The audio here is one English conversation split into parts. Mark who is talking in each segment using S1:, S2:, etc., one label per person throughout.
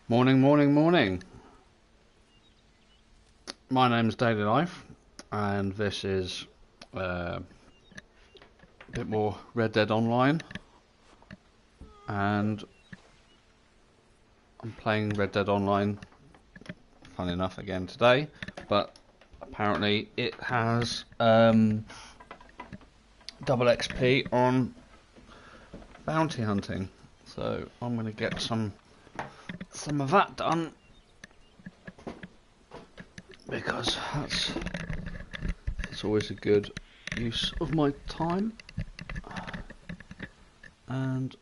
S1: Morning, morning, morning. My name's Daily Life, and this is a bit more Red Dead Online. And I'm playing Red Dead Online, fun enough, again today. But apparently it has double XP on bounty hunting. So I'm going to get some of that done, because it's always a good use of my time. And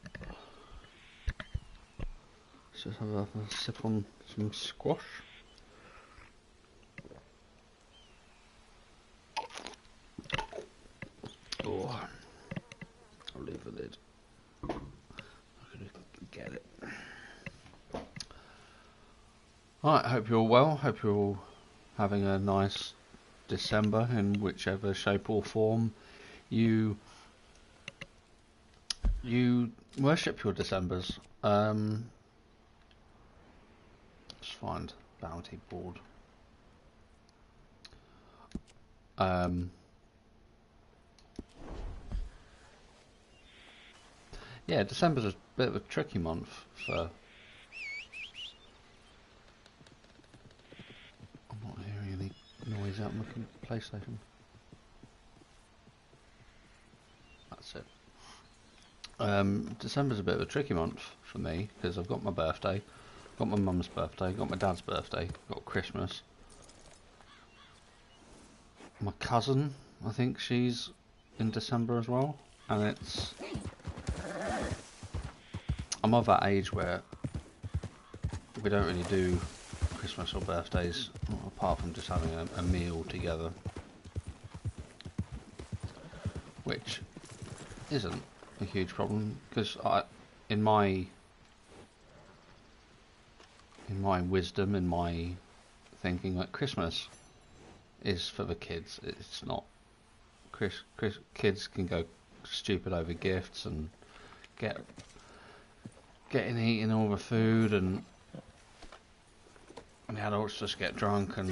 S1: let's just have a sip on some squash. Oh, I'll leave the lid. I'm gonna get it. Alright, hope you're all well. Hope you're all having a nice December in whichever shape or form you worship your Decembers. Let's find bounty board. Yeah, December's a bit of a tricky month for... I'm not hearing any noise out my PlayStation. That's it. December's a bit of a tricky month for me, because I've got my birthday, got my mum's birthday, got my dad's birthday, got Christmas. My cousin, I think she's in December as well, and I'm of that age where we don't really do Christmas or birthdays apart from just having a meal together, which isn't a huge problem, because in my wisdom, in my thinking, like, Christmas is for the kids. It's not. Kids can go stupid over gifts and getting eating all the food, and the adults just get drunk and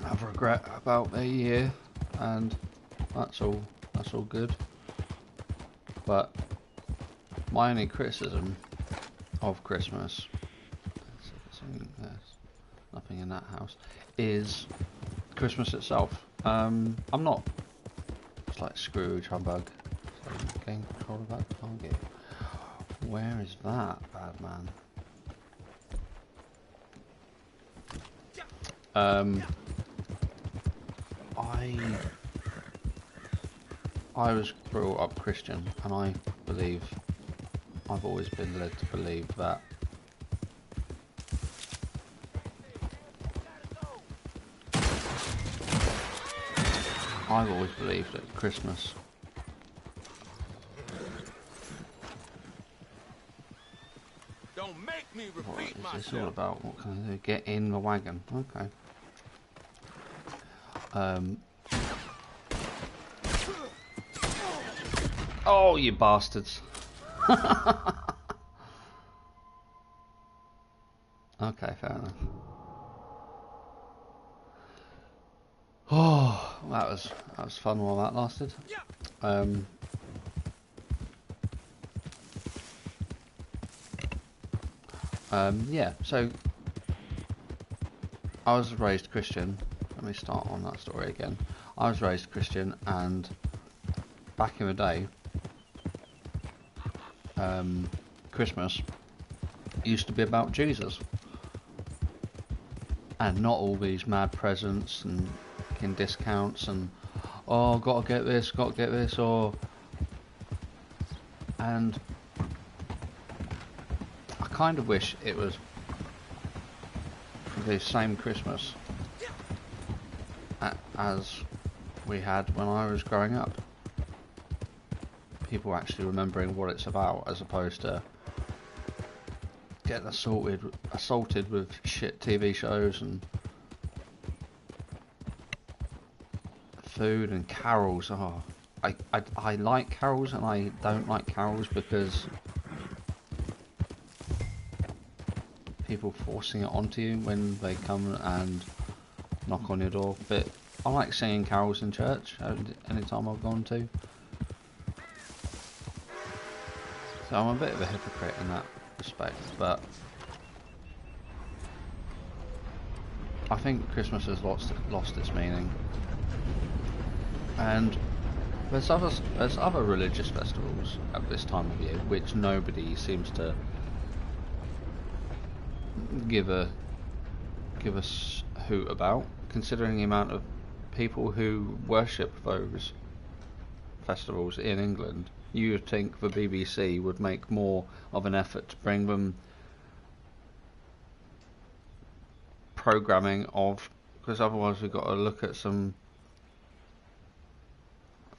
S1: have regret about their year, and that's all good. But my only criticism of Christmas, there's nothing in that house, is Christmas itself. I'm not, it's like Scrooge humbug, so gain control of that target. Where is that bad man? I was brought up Christian, and I've always been led to believe that Christmas
S2: don't make me repeat
S1: what is this
S2: myself.
S1: all about? What can I do? Get in the wagon. Okay. Oh, you bastards. Okay, fair enough. Oh, that was fun while that lasted. Yeah, so I was raised Christian. Let me start on that story again. I was raised Christian, and back in the day, Christmas used to be about Jesus, and not all these mad presents and fucking discounts and, oh, gotta get this, or, and I kind of wish it was the same Christmas as we had when I was growing up. People actually remembering what it's about, as opposed to getting assaulted with shit TV shows and food and carols. Oh, I like carols, and I don't like carols because people forcing it onto you when they come and knock on your door. But I like singing carols in church any time I've gone to. So I'm a bit of a hypocrite in that respect, but I think Christmas has lost its meaning. And there's other religious festivals at this time of year which nobody seems to give a hoot about, considering the amount of people who worship those festivals in England. You would think the BBC would make more of an effort to bring them programming of, because otherwise we've got to look at some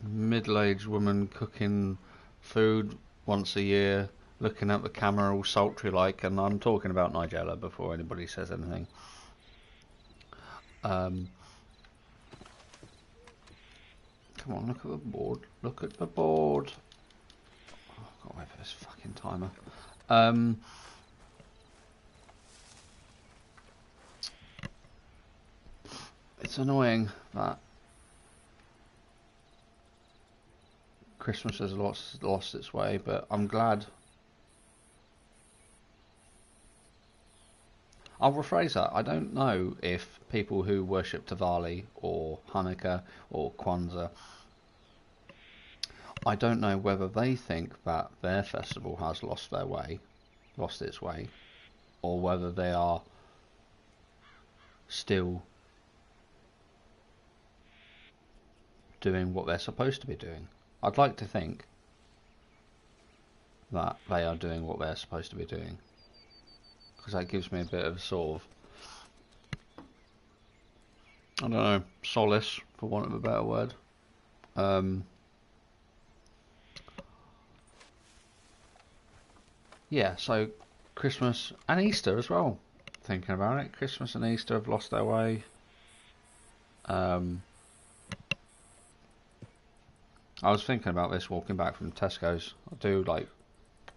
S1: middle-aged woman cooking food once a year, looking at the camera all sultry like, and I'm talking about Nigella before anybody says anything. Come on, look at the board. Look at the board. Oh, I've got to wait for this fucking timer. It's annoying that Christmas has lost its way, but I'm glad. I'll rephrase that. I don't know if people who worship Diwali or Hanukkah or Kwanzaa, I don't know whether they think that their festival has lost its way, or whether they are still doing what they're supposed to be doing. I'd like to think that they are doing what they're supposed to be doing, because that gives me a bit of sort of, I don't know, solace, for want of a better word. Yeah, so Christmas and Easter as well. Thinking about it, Christmas and Easter have lost their way. I was thinking about this walking back from Tesco's. I do like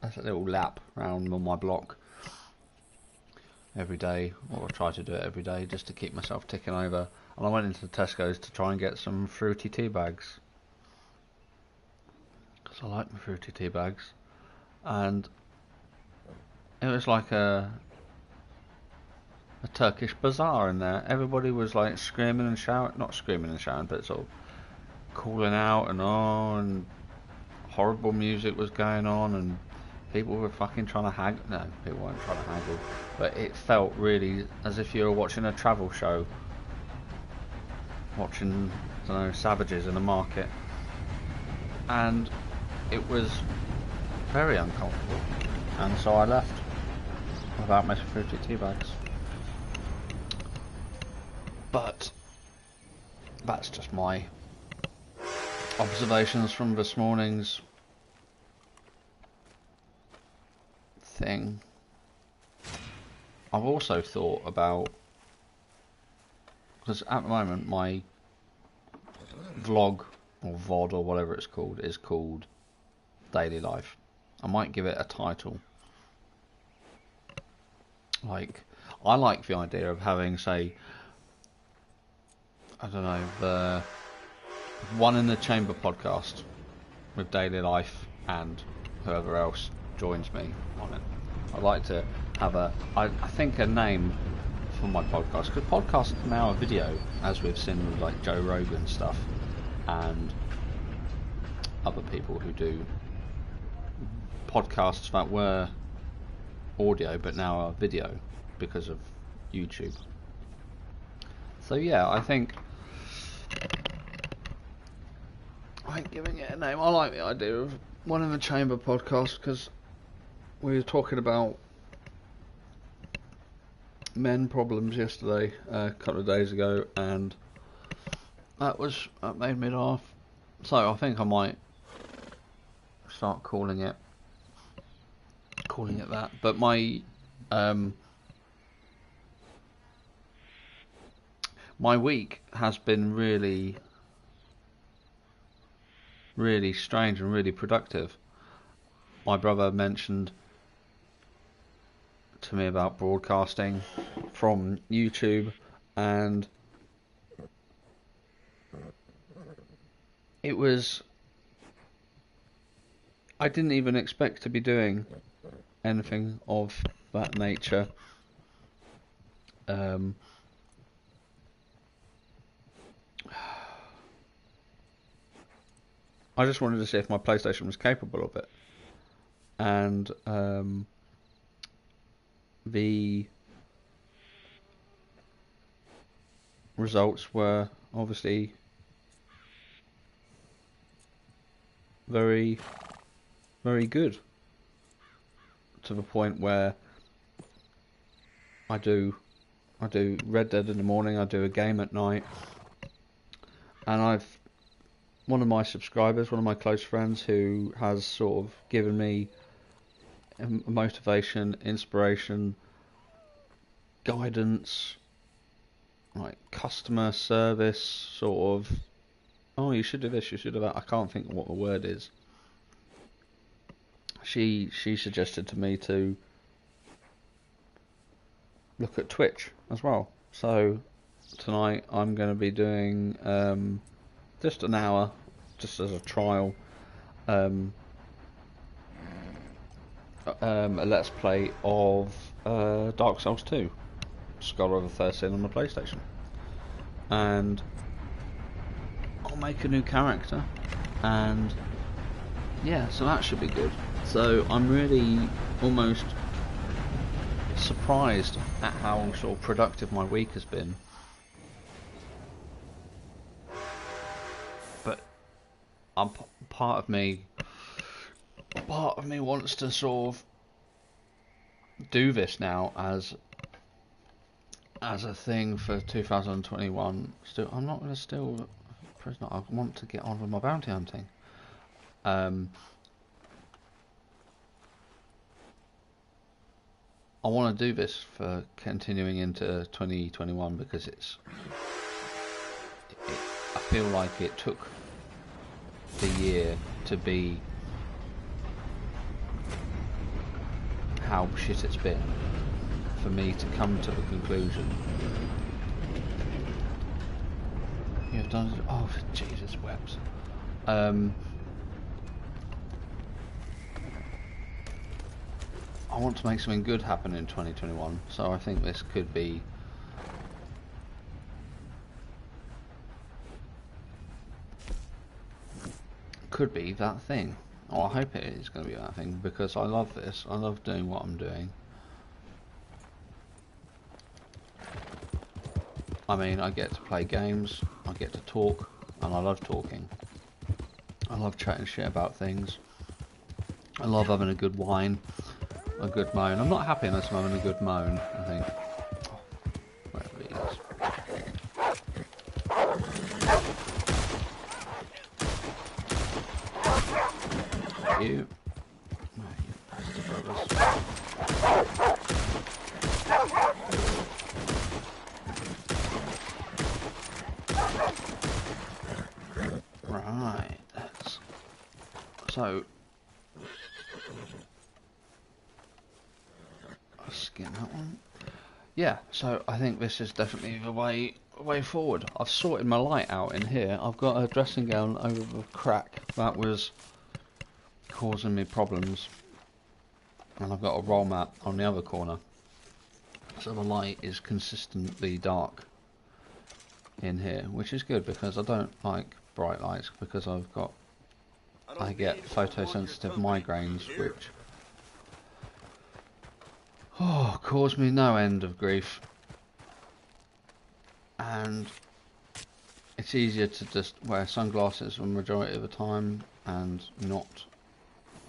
S1: a little lap round on my block every day, or I try to do it every day just to keep myself ticking over. And I went into the Tesco's to try and get some fruity tea bags, because I like my fruity tea bags. And it was like a Turkish bazaar in there. Everybody was like screaming and shouting, not screaming and shouting, but sort of calling out and on, and horrible music was going on, and people were fucking trying to haggle. No, people weren't trying to haggle, but it felt really as if you were watching a travel show, watching, I don't know, savages in a market, and it was very uncomfortable, and so I left without my fruity tea bags. But that's just my observations from this morning's thing. I've also thought about, because at the moment my vlog or VOD or whatever it's called is called Daily Life. I might give it a title. Like, I like the idea of having, say, I don't know, the One in the Chamber podcast with Daily Life and whoever else joins me on it. I'd like to have I think a name for my podcast, because podcasts are now a video, as we've seen with like Joe Rogan stuff and other people who do podcasts that were audio but now are video because of YouTube. So yeah, I think giving it a name. I like the idea of One in the Chamber podcast, because we were talking about men problems yesterday, a couple of days ago, and that made me laugh. So I think I might start calling it that. But my my week has been really strange and really productive. My brother mentioned to me about broadcasting from YouTube, and it was, I didn't even expect to be doing anything of that nature. I just wanted to see if my PlayStation was capable of it, and the results were obviously very, very good, to the point where I do Red Dead in the morning, I do a game at night, and one of my subscribers, one of my close friends, who has sort of given me motivation, inspiration, guidance, like customer service, sort of, oh, you should do this, you should do that. I can't think of what the word is. She suggested to me to look at Twitch as well. So tonight I'm going to be doing just an hour, just as a trial, a let's play of Dark Souls 2, Scholar of the Third Sin on the PlayStation, and I'll make a new character, and yeah, so that should be good. So I'm really almost surprised at how sort of productive my week has been. But part of me wants to sort of do this now as a thing for 2021. Still, I'm not going to still prisoner. I want to get on with my bounty hunting. I want to do this for continuing into 2021 because I feel like it took the year to be how shit it's been for me to come to the conclusion. You've done. Oh Jesus, webs. I want to make something good happen in 2021, so I think this could be that thing. Or I hope it is going to be that thing, because I love this. I love doing what I'm doing. I mean, I get to play games, I get to talk, and I love talking. I love chatting shit about things. I love having a good whine. A good moan. I'm not happy unless I'm having a good moan, I think. Oh, wherever he is. You. No, you bastard brothers. Right, so skin that one. Yeah, so I think this is definitely the way forward. I've sorted my light out in here. I've got a dressing gown over the crack that was causing me problems, and I've got a roll mat on the other corner, so the light is consistently dark in here, which is good because I don't like bright lights, because I get photosensitive migraines, which cause me no end of grief, and it's easier to just wear sunglasses the majority of the time and not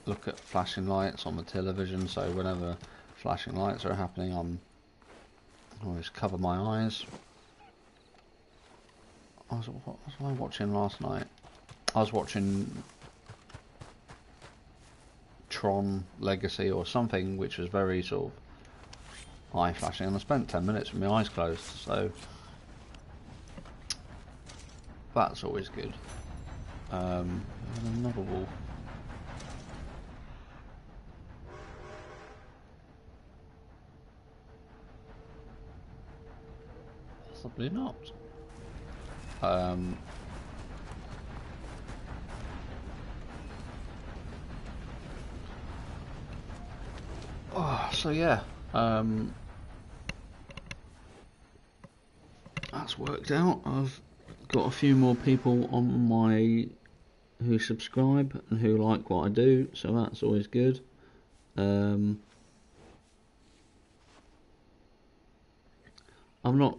S1: look at flashing lights on the television. So whenever flashing lights are happening, I always cover my eyes. What was I watching last night? I was watching Tron Legacy or something, which was very sort of eye flashing, and I spent 10 minutes with my eyes closed, so that's always good. Another wolf. Absolutely not. Oh, so yeah, that's worked out. I've got a few more people on my who subscribe and who like what I do, so that's always good. I'm not.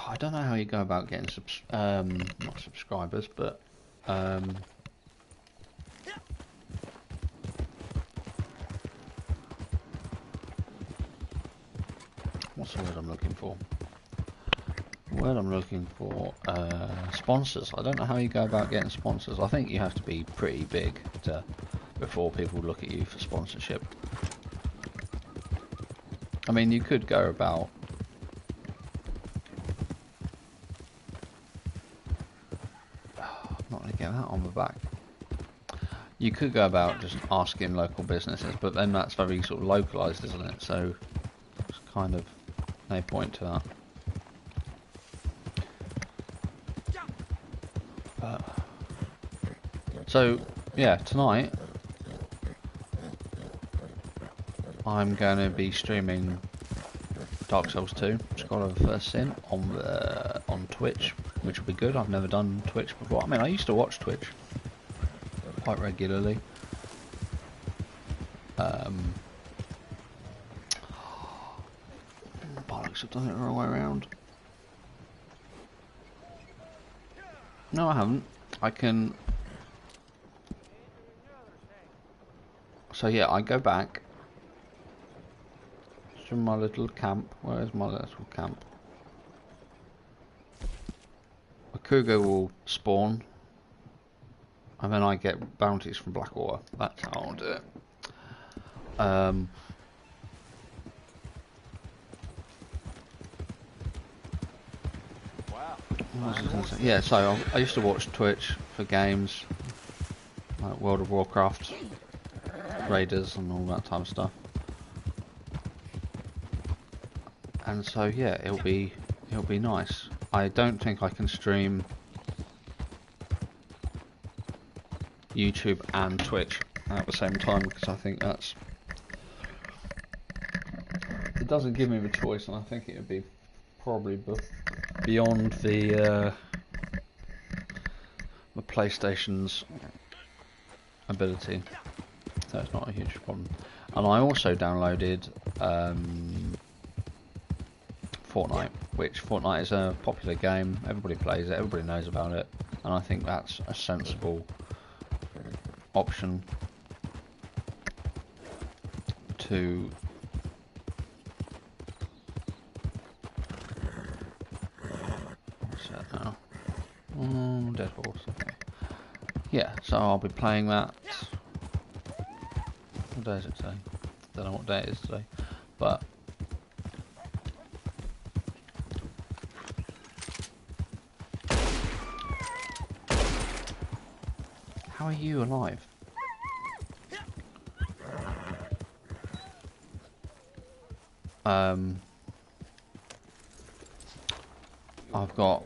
S1: I don't know how you go about getting not subscribers, but what's the word I'm looking for? The word I'm looking for, sponsors. I don't know how you go about getting sponsors. I think you have to be pretty big before people look at you for sponsorship. I mean, you could go about not going to get that on my back. You could go about just asking local businesses, but then that's very sort of localised, isn't it? So it's kind of no point to that. So yeah, tonight I'm going to be streaming Dark Souls 2, Scholar of the First Sin, on Twitch, which will be good. I've never done Twitch before. I mean, I used to watch Twitch quite regularly. Bollocks, I've done it the wrong way around. No, I haven't. I can... So yeah, I go back to my little camp. Where is my little camp? A cougar will spawn, and then I get bounties from Blackwater. That's how I'll do it. What was I gonna say? Yeah, so I used to watch Twitch for games like World of Warcraft, Raiders, and all that type of stuff. And so yeah, it'll be nice. I don't think I can stream YouTube and Twitch at the same time, because I think it doesn't give me the choice, and I think it would be probably beyond the PlayStation's ability, so it's not a huge problem. And I also downloaded Fortnite, which Fortnite is a popular game. Everybody plays it, everybody knows about it, and I think that's a sensible option to what's that now? Oh, dead horse. Okay. Yeah, so I'll be playing that. What day is it today? Don't know what day it is today, but how are you alive? I've got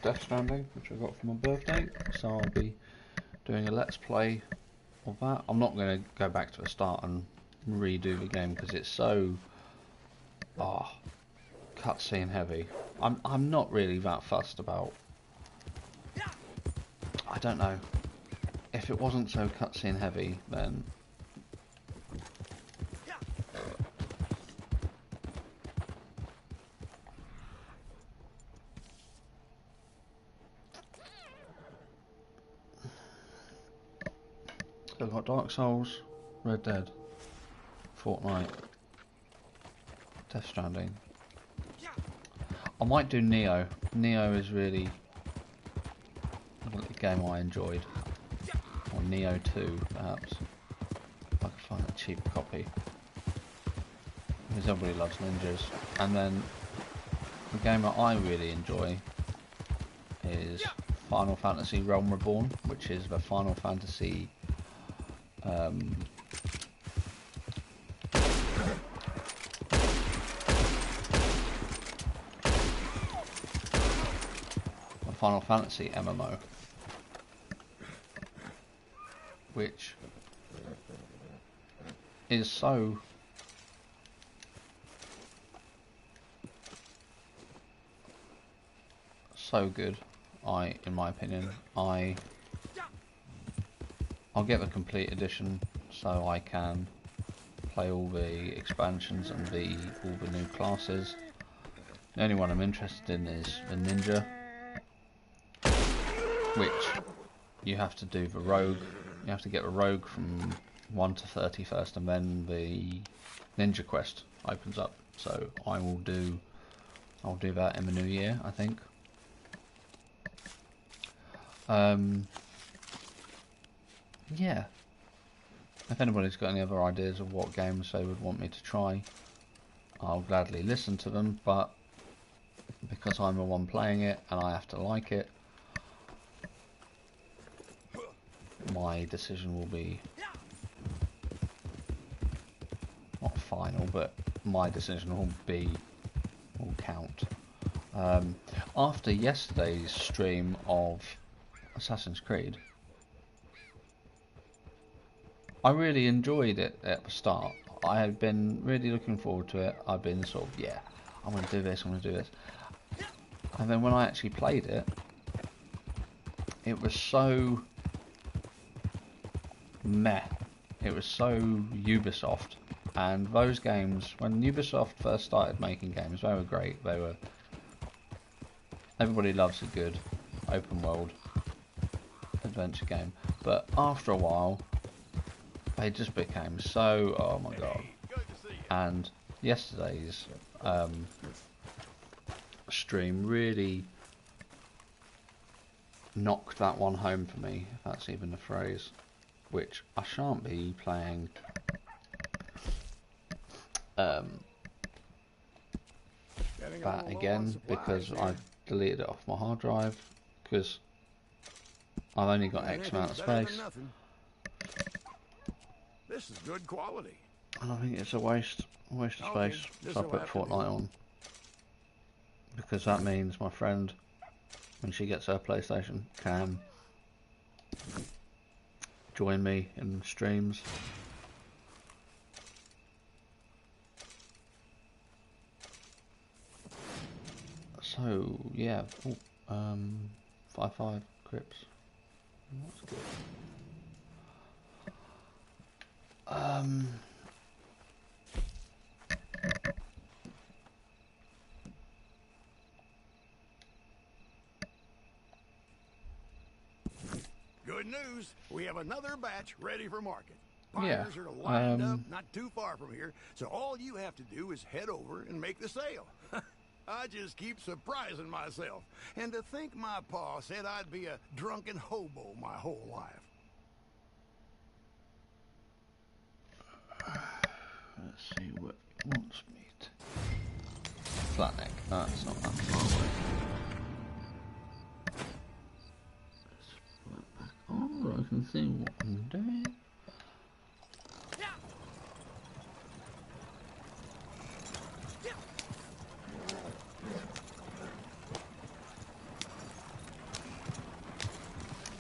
S1: Death Stranding, which I got for my birthday, so I'll be doing a let's play of that. I'm not going to go back to the start and redo the game because it's so cutscene heavy. I'm not really that fussed about. I don't know. If it wasn't so cutscene heavy, then so I've got Dark Souls, Red Dead, Fortnite, Death Stranding. I might do Neo. Neo is really a game I enjoyed. Or Neo 2, perhaps. If I could find a cheap copy. Because everybody loves ninjas. And then the game that I really enjoy is Final Fantasy Realm Reborn, which is the Final Fantasy MMO, which is so good. In my opinion, I'll get the complete edition so I can play all the expansions and all the new classes. The only one I'm interested in is the ninja, which you have to do the rogue. You have to get the rogue from 1 to 30 first, and then the ninja quest opens up. So I'll do that in the new year, I think. Yeah. If anybody's got any other ideas of what games they would want me to try, I'll gladly listen to them, but because I'm the one playing it and I have to like it, my decision will be not final, but my decision will count. After yesterday's stream of Assassin's Creed, I really enjoyed it at the start. I had been really looking forward to it. I've been sort of, yeah, I'm going to do this, I'm going to do this. And then when I actually played it, it was so meh. It was so Ubisoft. And those games, when Ubisoft first started making games, they were great. Everybody loves a good open world adventure game. But after a while, they just became so, oh my god. And yesterday's stream really knocked that one home for me, if that's even the phrase, which I shan't be playing that again, because I've deleted it off my hard drive, because I've only got X amount of space.
S3: This is good quality.
S1: And I think it's a waste of space, so I put Fortnite on. Because that means my friend, when she gets her PlayStation, can join me in streams. So, yeah. 5-5 Crips. That's good.
S3: Good news. We have another batch ready for market.
S1: Yeah.
S3: Buyers are lined up not too far from here, so all you have to do is head over and make the sale. I just keep surprising myself. And to think my pa said I'd be a drunken hobo my whole life.
S1: Let's see what he wants me to. Flat neck. That's not that far away. Let's put it back on where I can see what I'm doing.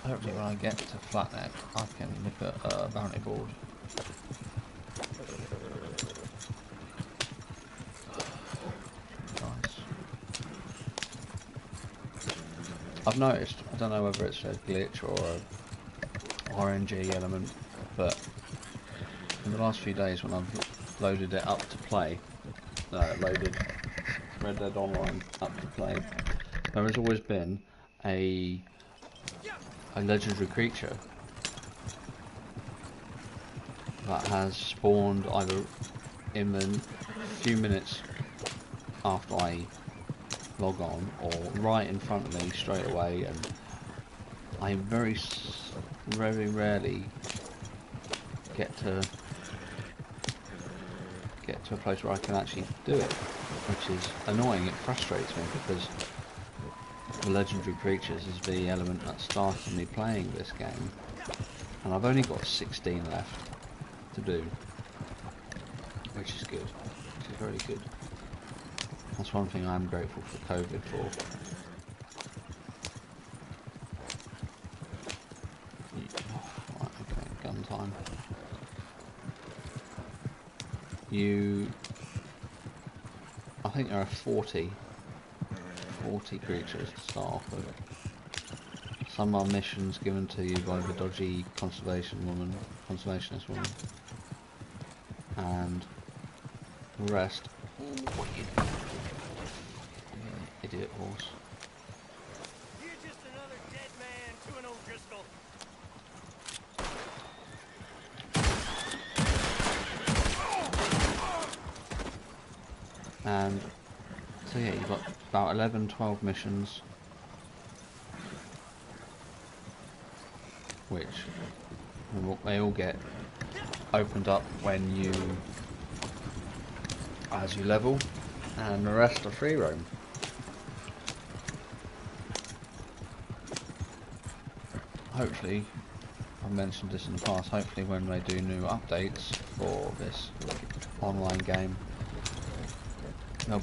S1: Hopefully when I get to flat neck, I can look at a bounty board. I've noticed, I don't know whether it's a glitch or a RNG element, but in the last few days when I've loaded it up to play, loaded Red Dead Online up to play, there has always been a legendary creature that has spawned either in the few minutes after I log on, or right in front of me straight away, and I very rarely get to a place where I can actually do it, which is annoying. It frustrates me because the legendary creatures is the element that started me playing this game, and I've only got 16 left to do, which is good, which is very good. That's one thing I'm grateful for COVID for. Right, okay, gun time. I think there are 40 creatures to start off with. Some are missions given to you by the dodgy conservationist woman, and the rest. What are you doing? Idiot horse.
S3: You're just another dead man to an O'Driscoll.
S1: And so yeah, you've got about 11-12 missions, which they all get opened up as you level, and the rest are free roam. Hopefully, I've mentioned this in the past, hopefully when they do new updates for this online game, they'll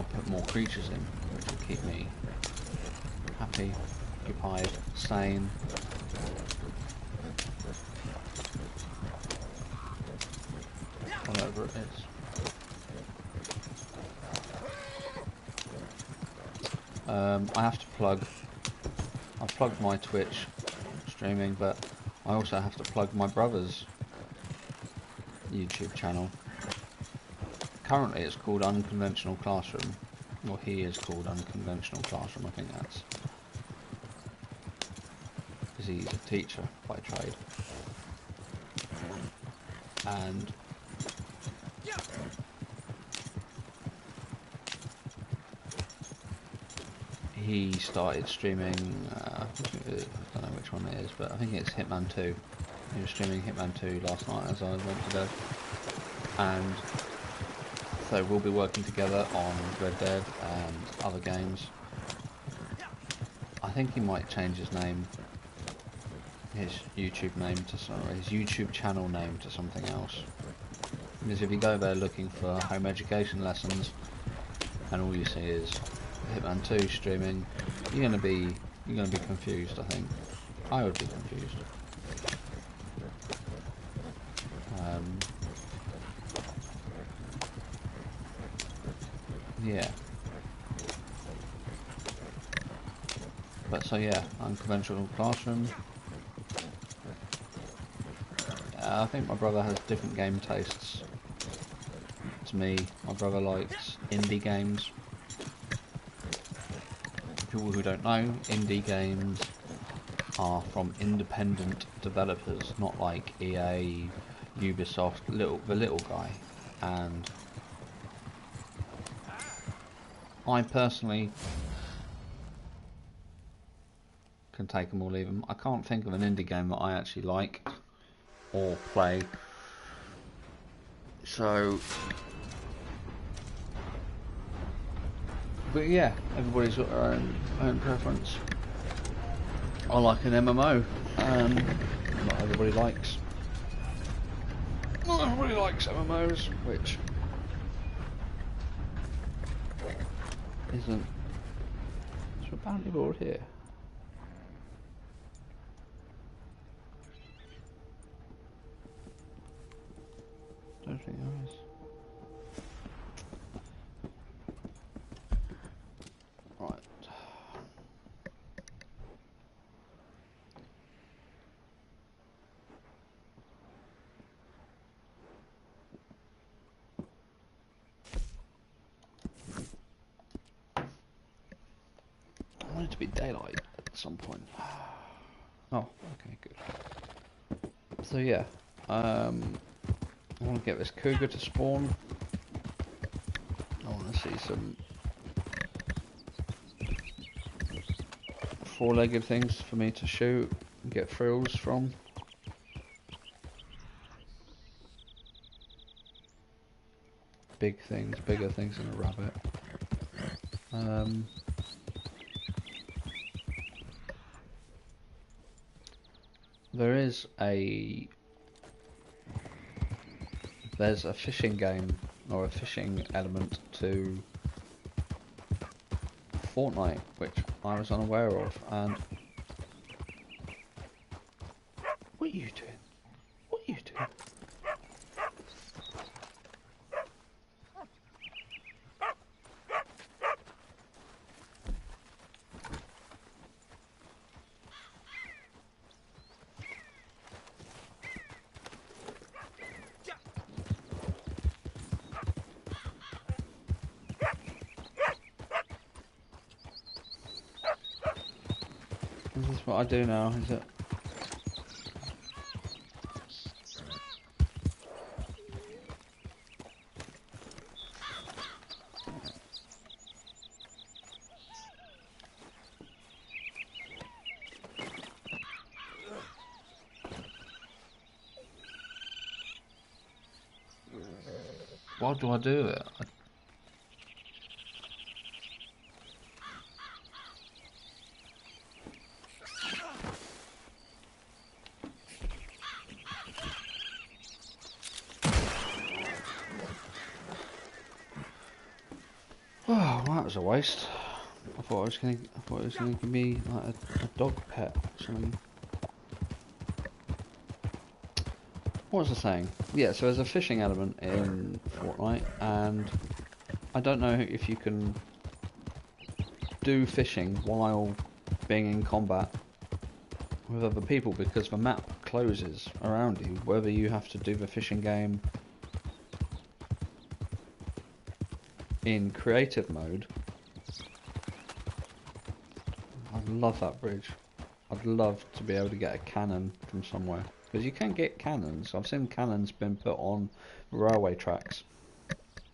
S1: put more creatures in, which will keep me happy, occupied, sane. Whatever it is. I've plugged my Twitch streaming, but I also have to plug my brother's YouTube channel. Currently it's called Unconventional Classroom, or he is called Unconventional Classroom, I think that's, because he's a teacher by trade. And he started streaming, I don't know which one it is, but I think it's Hitman 2. He was streaming Hitman 2 last night as I went to bed. And so we'll be working together on Red Dead and other games. I think he might change his name, his YouTube channel name to something else. Because if you go there looking for home education lessons and all you see is Hitman 2 streaming, you're gonna be confused. I think I would be confused. Yeah. But so yeah, Unconventional Classroom. I think my brother has different game tastes to me. My brother likes indie games. People who don't know, indie games are from independent developers, not like EA, Ubisoft, the little guy. And I personally can take them or leave them. I can't think of an indie game that I actually like or play. So, but yeah, everybody's got their own preference. I like an MMO. Not everybody likes. Not everybody likes MMOs, which isn't. There's a bounty board here. Don't think there is. Right. I want it to be daylight at some point. Oh, okay, good. So yeah, I want to get this cougar to spawn. I want to see some four-legged things for me to shoot and get thrills from. Big things, bigger things than a rabbit. there is there's a fishing game or a fishing element to Fortnite, which I was unaware of, and what are you doing? What are you doing? Is this what I do now, is it? What do I do with it? Oh, well, that was a waste. I thought it was gonna give me like a dog pet or something. What was I saying? Yeah, so there's a fishing element in Fortnite, and I don't know if you can do fishing while being in combat with other people, because the map closes around you, whether you have to do the fishing game in creative mode. I love that bridge. I'd love to be able to get a cannon from somewhere, because you can get cannons. I've seen cannons been put on railway tracks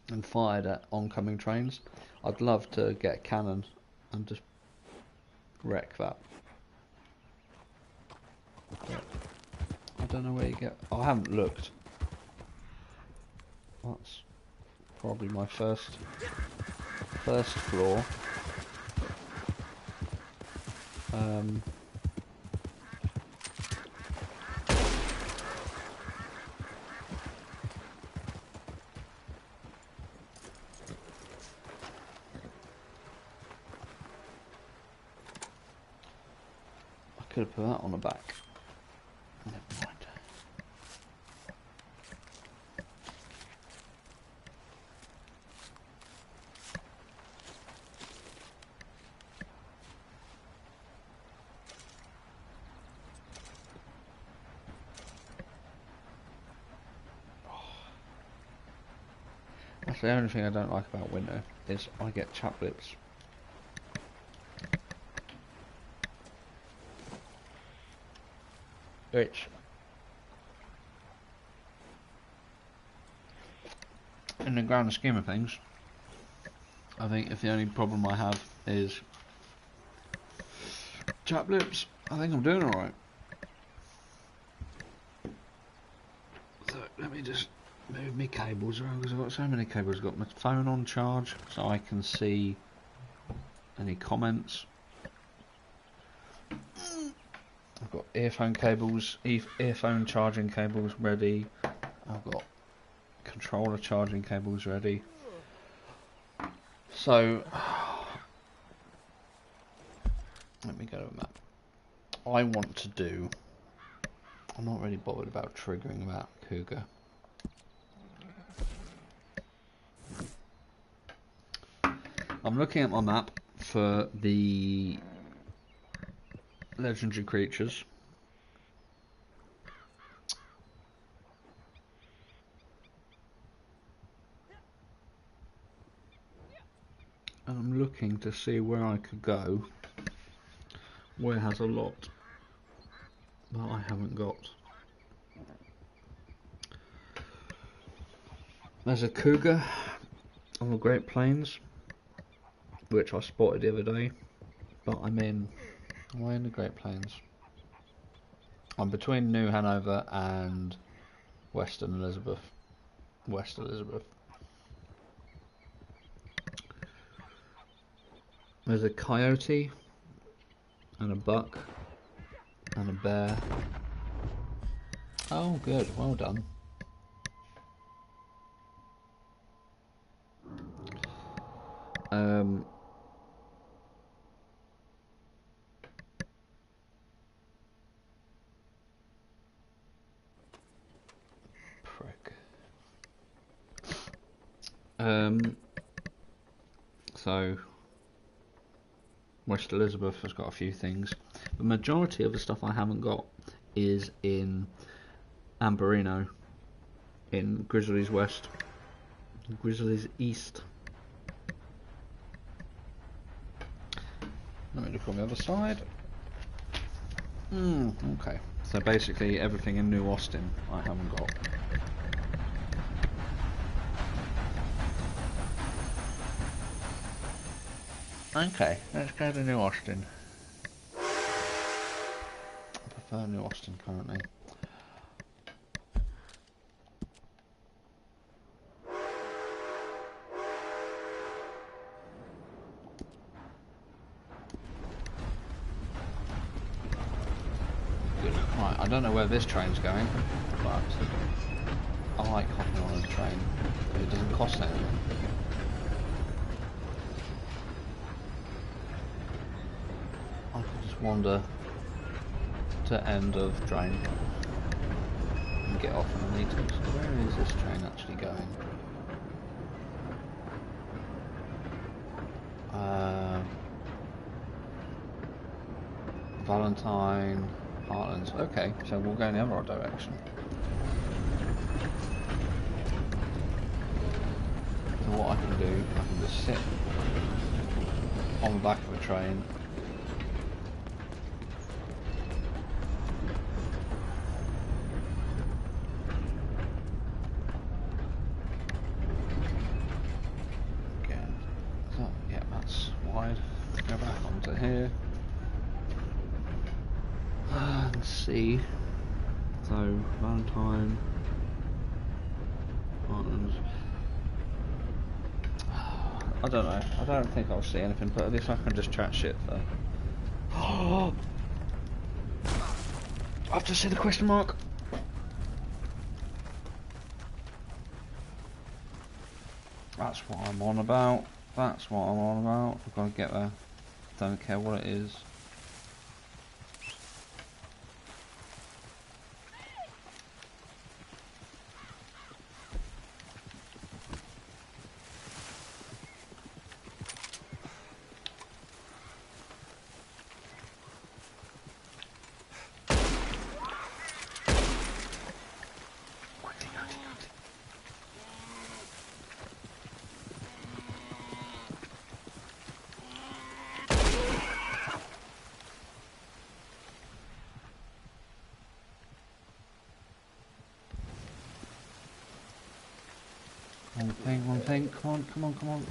S1: and fired at oncoming trains. I'd love to get a cannon and just wreck that. But I don't know where you get. I haven't looked. That's probably my first floor. I could have put that on the back. Never mind. That's the only thing I don't like about winter, is I get chapped lips. Which, in the grand scheme of things, I think if the only problem I have is chapped lips, I think I'm doing alright. So let me just move my cables around, because I've got so many cables. I've got my phone on charge so I can see any comments. I've got earphone cables, earphone charging cables ready. I've got controller charging cables ready. So let me go to the map. I want to do. I'm not really bothered about triggering that cougar. I'm looking at my map for the legendary creatures. And I'm looking to see where I could go, where has a lot that I haven't got. There's a cougar on the Great Plains, which I spotted the other day, but I'm in the Great Plains. I'm between New Hanover and West Elizabeth. There's a coyote and a buck and a bear Oh, good. Well done. Prick. So West Elizabeth has got a few things. The majority of the stuff I haven't got is in Amberino, in Grizzlies West, Grizzlies East. Let me look on the other side. Okay. So basically everything in New Austin I haven't got. Okay, let's go to New Austin. I prefer New Austin currently. Good. Right, I don't know where this train's going, but I like hopping on a train because it doesn't cost anything. I could just wander to end of train and get off when I need to. So where is this train actually going? Valentine, Heartlands. Okay, so we'll go in the other direction. So what I can do, I can just sit on the back of a train. Again, so, yeah, that's wide. Go back onto here. And see. So, Valentine, Heartlands. I don't know. I don't think I'll see anything, but at least I can just chat shit for. I have to see the question mark. That's what I'm on about. That's what I'm on about. I've got to get there. Don't care what it is. One thing, come on, come on, come on.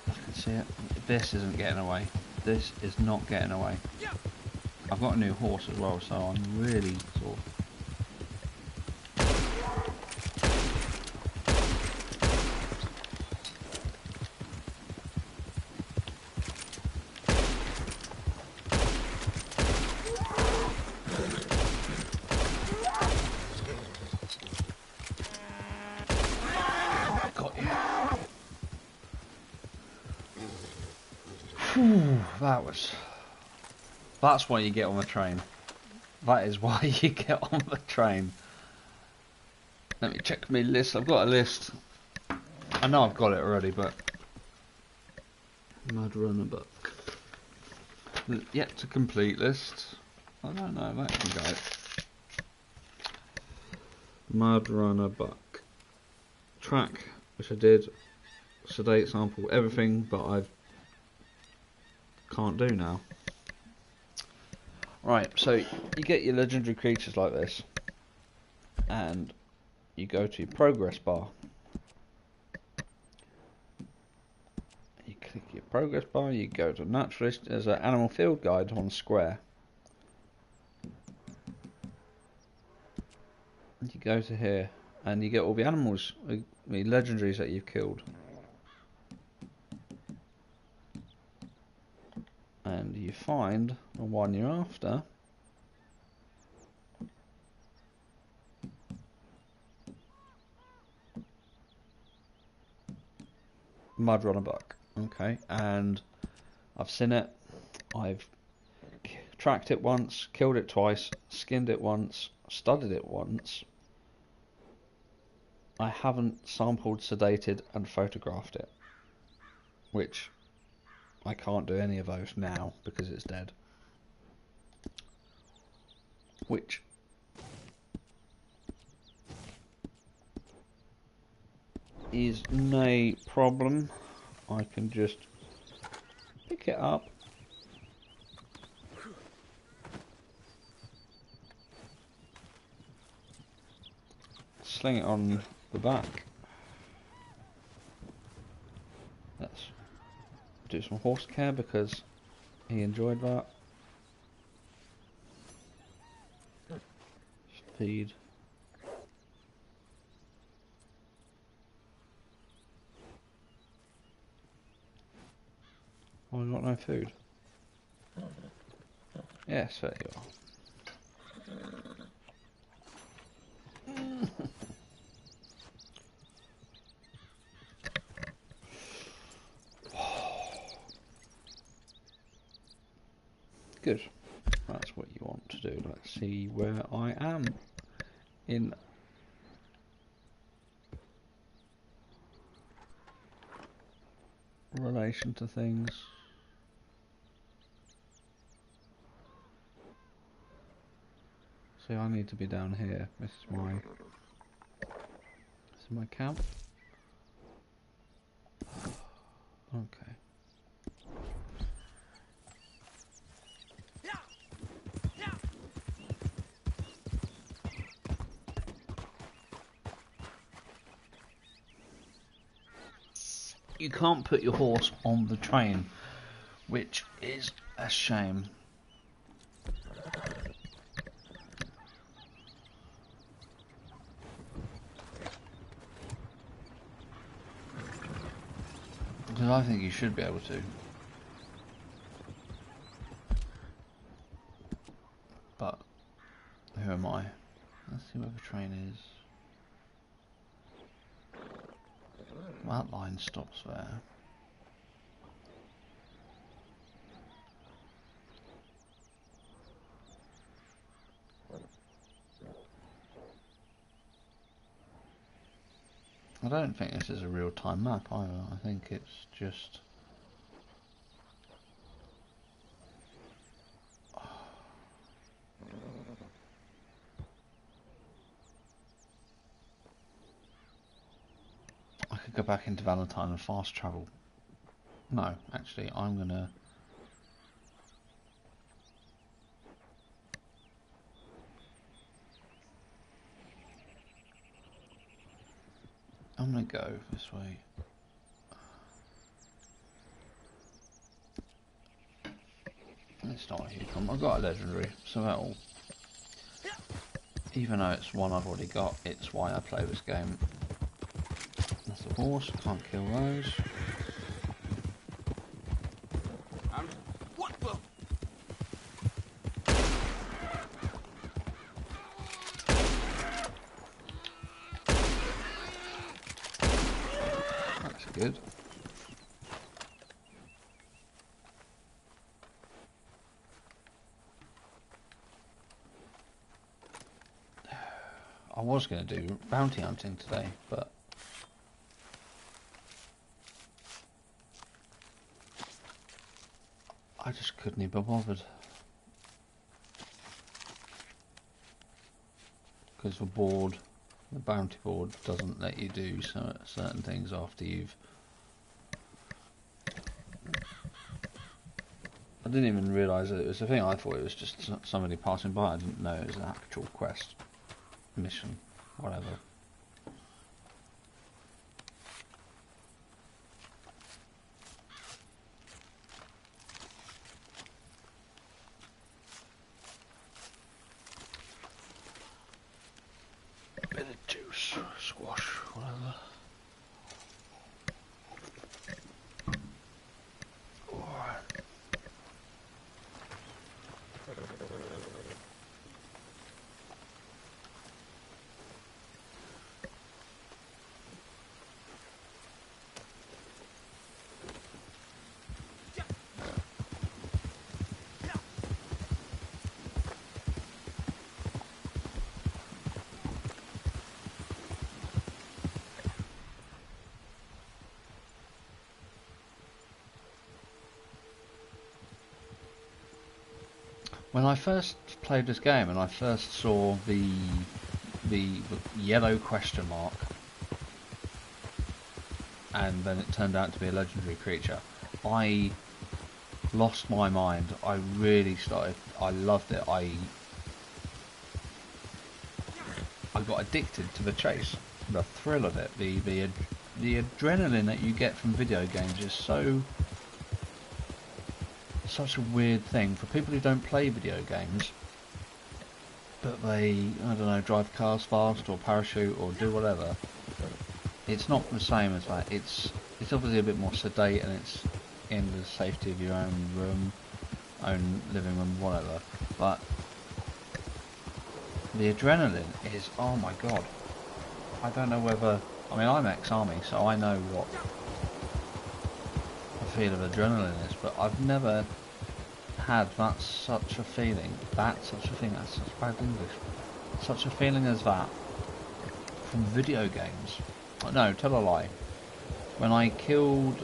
S1: I can see it. This isn't getting away. This is not getting away. I've got a new horse as well, so I'm really sort of... That's why you get on the train. That is why you get on the train. Let me check my list. I've got a list. I know I've got it already, but... Mud Runner Buck. Yet to complete list. I don't know, that can go. Mud Runner Buck. Track, which I did. Sedate sample, everything, but I can't do now. Right, so you get your legendary creatures like this, and you go to your progress bar. You click your progress bar, you go to naturalist, there's an animal field guide on square. And you go to here, and you get all the animals, the legendaries that you've killed. And you find the one you're after. Mud Runner Buck. Okay, and I've seen it. I've tracked it once, killed it twice, skinned it once, studied it once. I haven't sampled, sedated, and photographed it, which I can't do any of those now because it's dead. Which is no problem. I can just pick it up, sling it on the back. Let's do some horse care because he enjoyed that. Feed. Oh, I got no food. Yes, there you are. Good. That's what you want to do. Let's see where I am in relation to things. See, I need to be down here. This is my camp. Okay. You can't put your horse on the train, which is a shame. Because I think you should be able to. But who am I? Let's see where the train is. That line stops there. I don't think this is a real-time map either. I think it's just... I could go back into Valentine and fast travel. No, actually, I'm gonna... go this way. It's not a huge problem. I've got a legendary, so that'll... Even though it's one I've already got, it's why I play this game. That's a horse, can't kill those.
S2: What the?
S1: That's good. I was going to do bounty hunting today, but I just couldn't even be bothered. Because the board, the bounty board, doesn't let you do certain things after you've... I didn't even realise that it was a thing. I thought it was just somebody passing by. I didn't know it was an actual quest, mission, whatever. A bit of juice. When I first played this game and I first saw the yellow question mark, and then it turned out to be a legendary creature, I lost my mind. I really started. I loved it. I got addicted to the chase, the thrill of it, the adrenaline that you get from video games is such a weird thing for people who don't play video games, but they, I don't know, drive cars fast or parachute or do whatever. It's not the same as that. It's obviously a bit more sedate, and it's in the safety of your own room, own living room, whatever. But the adrenaline is, oh my god. I don't know whether, I mean, I'm ex-army, so I know what the feel of adrenaline is, but I've never had such a feeling, that's such bad English, such a feeling as that from video games. Oh, no, tell a lie. When I killed,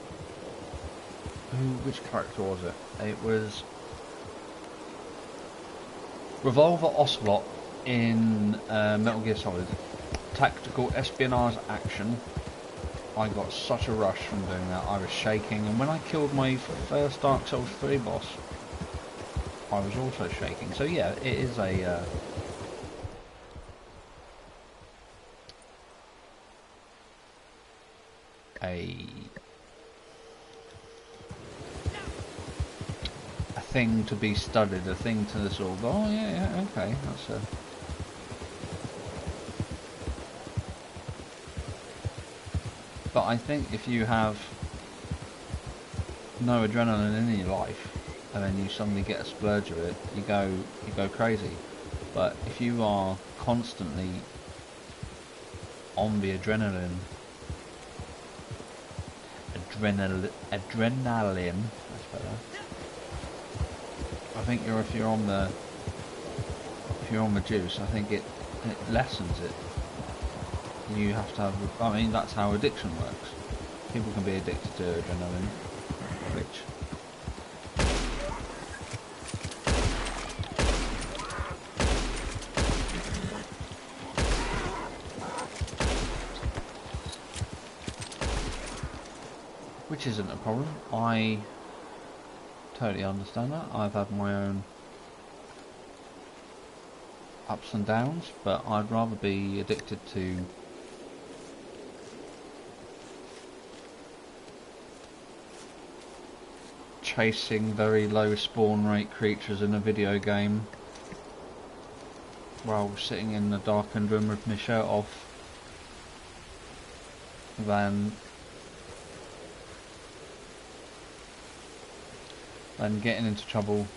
S1: which character was it? It was Revolver Ocelot in Metal Gear Solid. Tactical espionage action. I got such a rush from doing that. I was shaking, and when I killed my first Dark Souls 3 boss, I was also shaking. So yeah, it is a thing to be studied, a thing to sort of, oh yeah, okay, that's a... But I think if you have no adrenaline in your life, and then you suddenly get a splurge of it, you go crazy. But if you are constantly on the adrenaline, that's better. I think if you're on the juice, I think it lessens it. You have to have, I mean, that's how addiction works. People can be addicted to adrenaline, which isn't a problem. I totally understand that. I've had my own ups and downs, but I'd rather be addicted to chasing very low spawn rate creatures in a video game while sitting in the darkened room with my shirt off than getting into trouble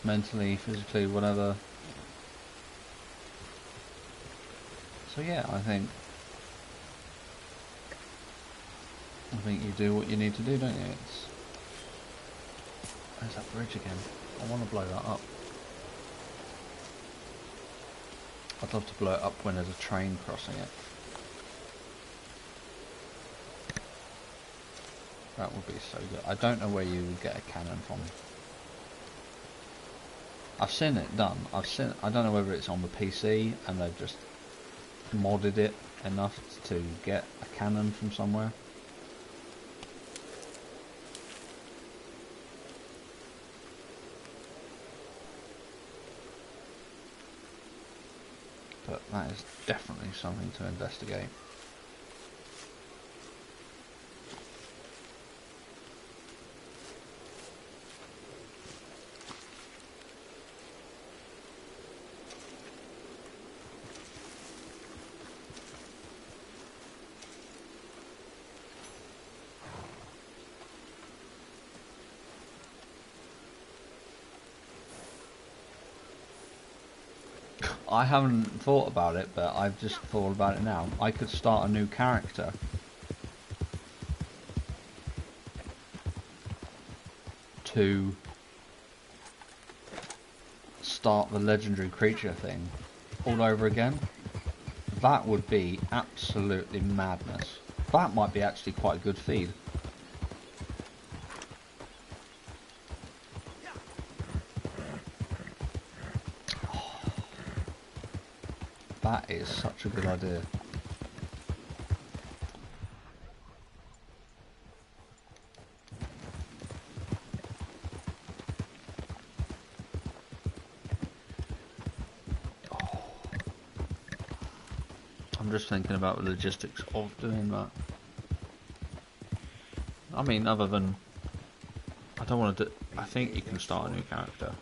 S1: mentally, physically, whatever. So yeah, I think you do what you need to do, don't you? There's that bridge again. I want to blow that up. I'd love to blow it up when there's a train crossing it. That would be so good. I don't know where you would get a cannon from. I've seen it done. I don't know whether it's on the PC and they've just modded it enough to get a cannon from somewhere. But that is definitely something to investigate. I haven't thought about it, but I've just thought about it now. I could start a new character to start the legendary creature thing all over again. That would be absolutely madness. That might be actually quite a good feed. That is such a good idea. I'm just thinking about the logistics of doing that. I mean, other than... I don't want to do... I think you can start a new character.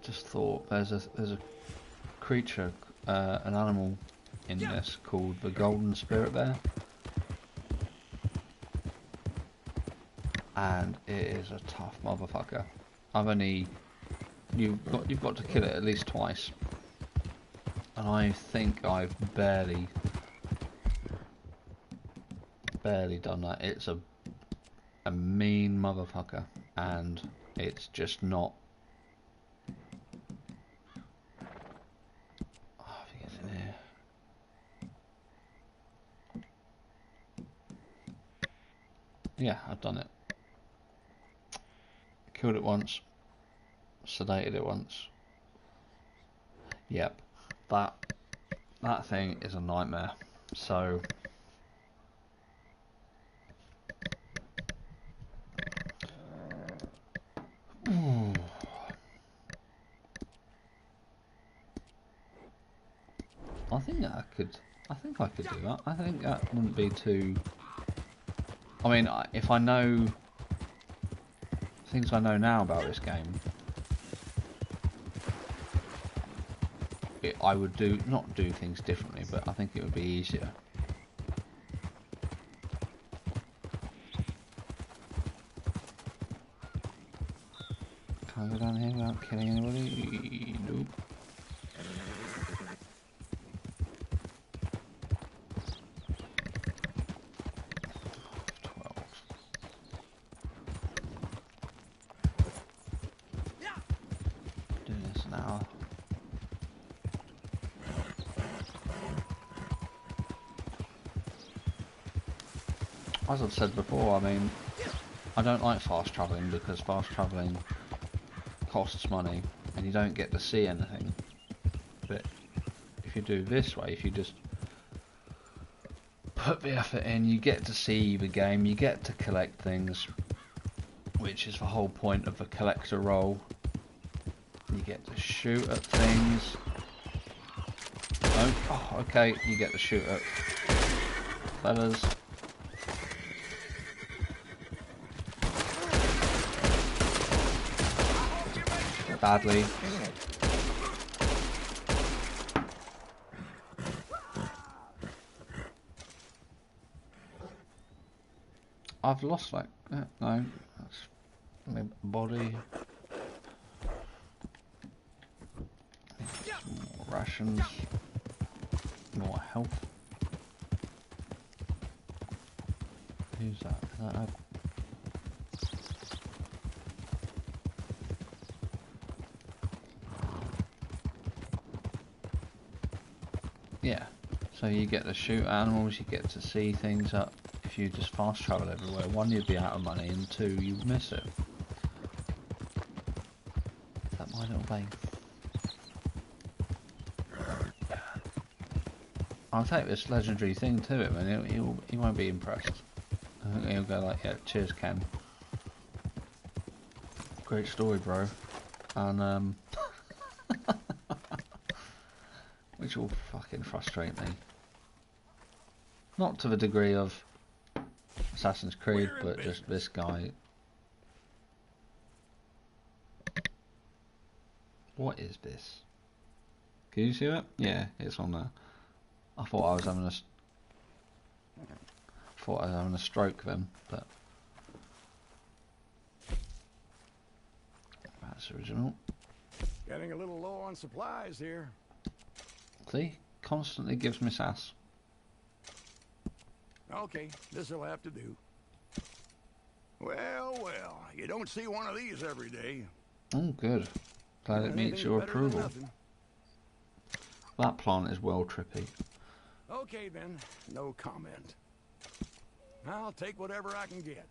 S1: Just thought there's a creature, an animal in this called the golden spirit there, and it is a tough motherfucker. You've got to kill it at least twice, and I think I've barely done that. It's a mean motherfucker, and it's just not. Yeah, I've done it. Killed it once. Sedated it once. Yep. That thing is a nightmare. So... I think I could do that. I think that wouldn't be too... I mean, if I know things I know now about this game, I would not do things differently, but I think it would be easier. Can I go down here without killing anybody? Nope. As I've said before, I mean, I don't like fast travelling because fast travelling costs money and you don't get to see anything. But if you do this way, if you just put the effort in, you get to see the game, you get to collect things, which is the whole point of the collector role. You get to shoot at things. Oh, okay, you get to shoot at fellas. Badly. I've lost like no, that's my body. More rations, more health. Who's that? Is that a... Yeah, so you get to shoot animals, you get to see things up. If you just fast travel everywhere, one, you'd be out of money, and two, you'd miss it. Is that my little base? I'll take this legendary thing to him, and he won't be impressed. I think he'll go like, yeah, cheers, Ken. Great story, bro. And which will fucking frustrate me. Not to the degree of Assassin's Creed, but just this guy. What is this? Can you see it? Yeah, it's on there. I thought I was having a stroke then, but that's original.
S3: Getting a little low on supplies here.
S1: See? Constantly gives me sass.
S3: Okay, this'll have to do. Well, well, you don't see one of these every day.
S1: Oh, good. Glad it meets
S3: Anything's
S1: your
S3: better than
S1: approval.
S3: nothing.
S1: That plant is well trippy.
S3: Okay, then. No comment. I'll take whatever I can get.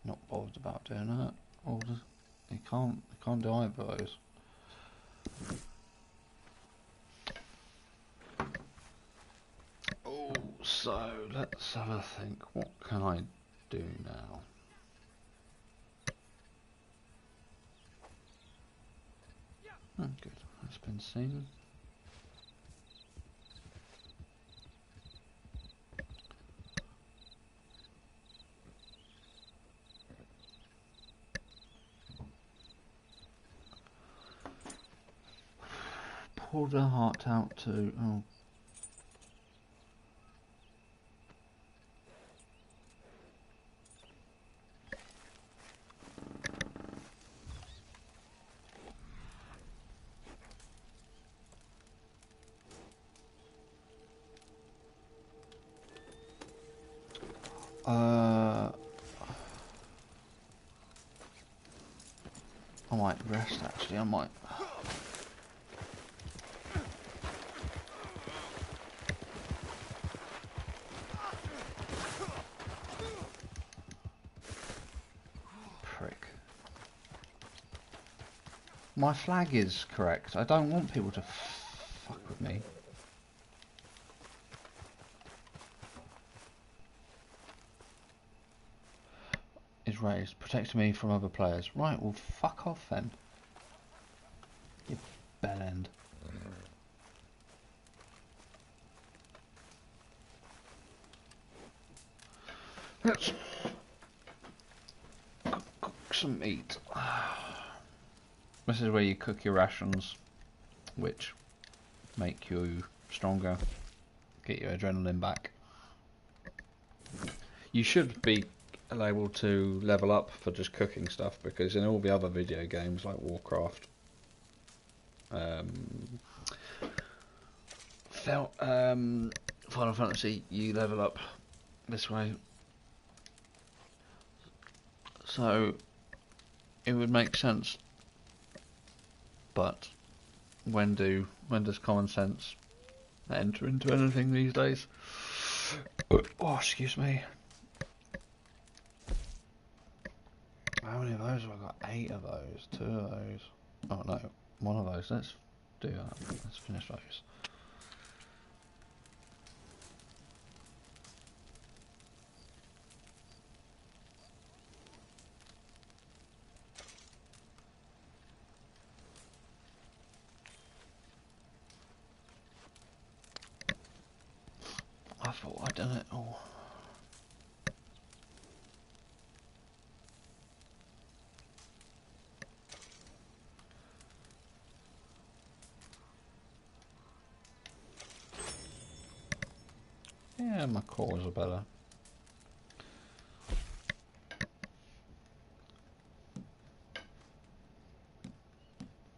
S1: Not bothered about doing that. You can't do either of those. Oh, so let's have a think. What can I do now? Oh, good. That's been seen. Pull the heart out to... Oh. I might rest actually, I might. Prick. My flag is correct. I don't want people to fuck with me. Is raised, protecting me from other players. Right, well fuck off then. You bellend. Let's cook some meat. This is where you cook your rations, which make you stronger, get your adrenaline back. You should be able to level up for just cooking stuff, because in all the other video games like Warcraft, Final Fantasy, you level up this way. So it would make sense, but when does common sense enter into anything these days? Oh, excuse me. How many of those have I got? 8 of those, 2 of those. Oh no, 1 of those. Let's do that. Let's finish those. I thought I'd done it all. Yeah, my cores are better.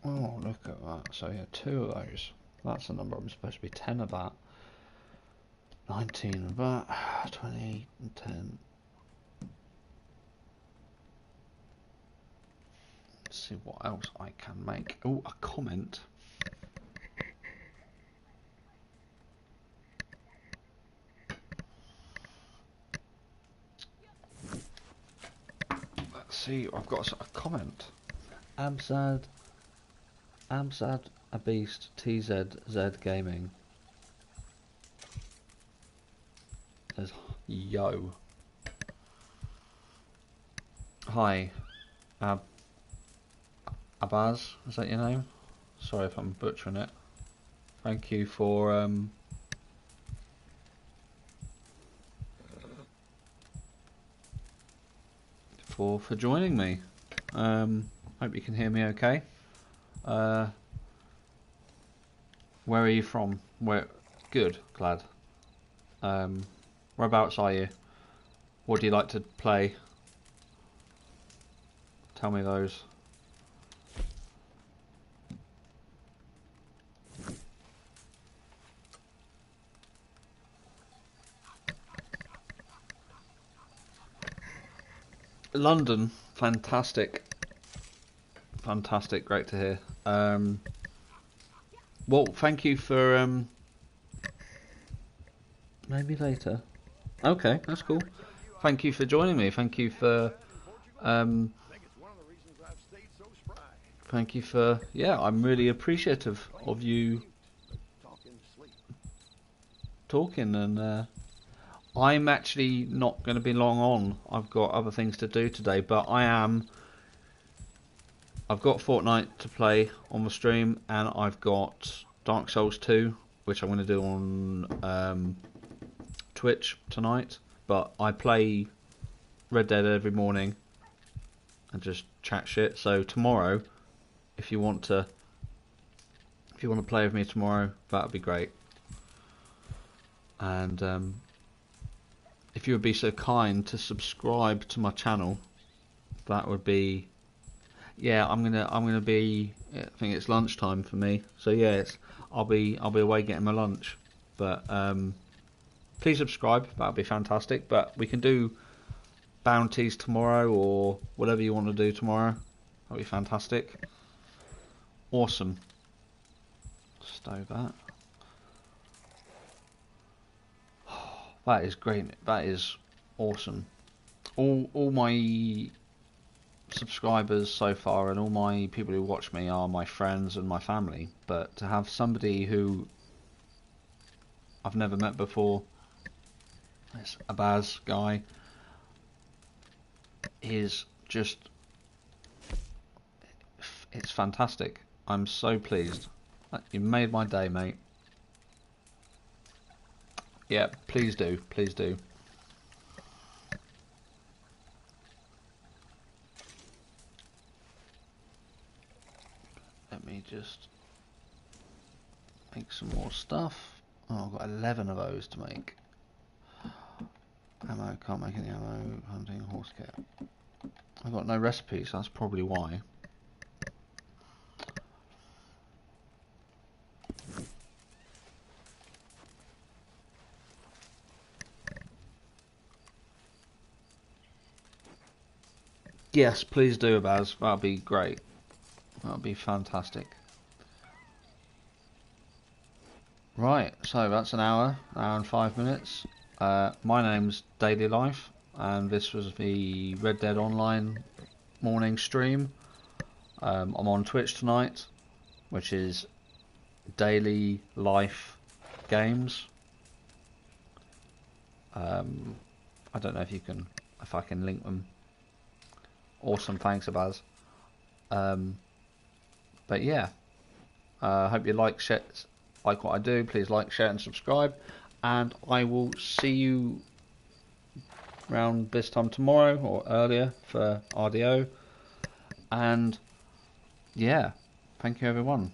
S1: Oh, look at that. So yeah, 2 of those. That's the number. I'm supposed to be 10 of that. 19 of that. 20 and 10. Let's see what else I can make. Oh, a comment. Let's see, I've got a comment. Amsad a beast TZZ gaming says yo. Hi, Abaz, is that your name? Sorry if I'm butchering it. Thank you for joining me. Hope you can hear me okay. Where are you from? Where? Good, glad. Whereabouts are you? What do you like to play? Tell me those. London, fantastic. Fantastic, great to hear. Well, thank you for maybe later. Okay, that's cool. Thank you for joining me. Thank you for yeah, I'm really appreciative of you talking, and I'm actually not going to be long on. I've got other things to do today, but I've got Fortnite to play on the stream, and I've got Dark Souls 2, which I'm going to do on Twitch tonight. But I play Red Dead every morning and just chat shit. So tomorrow, if you want to play with me tomorrow, that would be great. And if you would be so kind to subscribe to my channel, that would be. Yeah, I'm gonna be. I think it's lunchtime for me, so yeah, I'll be away getting my lunch. But please subscribe. That would be fantastic. But we can do bounties tomorrow or whatever you want to do tomorrow. That'd be fantastic. Awesome. Stow that. That is great. That is awesome. All my subscribers so far and all my people who watch me are my friends and my family, but to have somebody who I've never met before, this Abaz guy, is just, it's fantastic. I'm so pleased. You made my day, mate. Yeah, please do, please do. Let me just make some more stuff. Oh, I've got 11 of those to make. Ammo, can't make any ammo. Hunting, horse kit. I've got no recipes, that's probably why. Yes, please do, Baz. That'll be great. That'll be fantastic. Right, so that's an hour and 5 minutes. My name's Daily Life, and this was the Red Dead Online morning stream. I'm on Twitch tonight, which is Daily Life Games. I don't know if I can link them. Awesome, thanks, Abaz. But yeah, hope you like what I do. Please like, share, and subscribe. And I will see you around this time tomorrow or earlier for RDO. And yeah, thank you, everyone.